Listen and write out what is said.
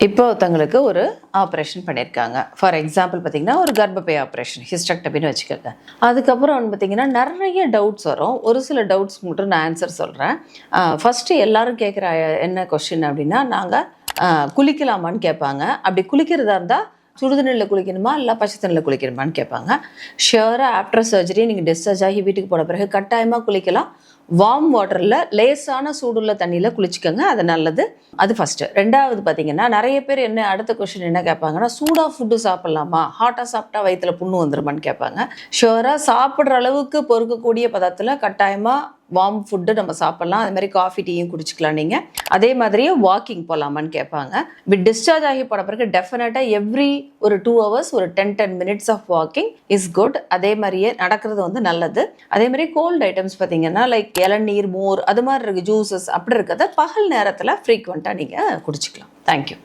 இப்போ ஒருத்தங்களுக்கு ஒரு ஆப்ரேஷன் பண்ணியிருக்காங்க. ஃபார் எக்ஸாம்பிள் பார்த்தீங்கன்னா, ஒரு கர்ப்பப்பை ஆப்ரேஷன் ஹிஸ்டெக்டமின்னு வச்சுக்கோங்க. அதுக்கப்புறம் வந்து பார்த்தீங்கன்னா, நிறைய டவுட்ஸ் வரும். ஒரு சில டவுட்ஸ் மட்டும் நான் ஆன்சர் சொல்கிறேன். ஃபஸ்ட்டு எல்லாரும் கேட்குற என்ன கொஸ்டின் அப்படின்னா, நாங்கள் குளிக்கலாமான்னு கேட்பாங்க. அப்படி குளிக்கிறதா இருந்தால் சுடுதண்ணில் குளிக்கணுமா இல்லை பச்சை தண்ணியில் குளிக்கணுமான்னு கேட்பாங்க. ஷியராக ஆஃப்டர் சர்ஜரி நீங்கள் டிஸ்சார்ஜ் ஆகி வீட்டுக்கு போன பிறகு கட்டாயமாக குளிக்கலாம். வார்ம் வாட்டரில் லேசான சூடுள்ள தண்ணியில் குளிச்சுக்கோங்க, அது நல்லது. அது ஃபஸ்ட்டு. ரெண்டாவது பார்த்தீங்கன்னா, நிறைய பேர் என்ன அடுத்த கொஸ்டின் என்ன கேட்பாங்கன்னா, சூடாக ஃபுட்டு சாப்பிட்லாமா, ஹாட்டாக சாப்பிட்டா வயிற்றுல புண்ணு வந்துருமான்னு கேட்பாங்க. ஷுவராக சாப்பிட்ற அளவுக்கு பொறுக்கக்கூடிய பதத்தில் கட்டாயமாக வார்ம் ஃபுட்டு நம்ம சாப்பிட்லாம். அது மாதிரி காஃபி டீயும் குடிச்சிக்கலாம் நீங்கள். அதே மாதிரியே வாக்கிங் போகலாமான்னு கேட்பாங்க. டிஸ்சார்ஜ் ஆகி போன பிறகு டெஃபினட்டாக எவ்ரி ஒரு 2 hours ஒரு 10 minutes of walking is good. அதே மாதிரியே நடக்கிறது வந்து நல்லது. அதே மாதிரி கோல்டு ஐட்டம்ஸ் பார்த்தீங்கன்னா, லைக் இளநீர், மோர், அது மாதிரி இருக்குது ஜூஸஸ் அப்படி இருக்கிறத பகல் நேரத்தில் ஃப்ரீக்வெண்ட்டாக நீங்கள் குடிச்சிக்கலாம். தேங்க்யூ.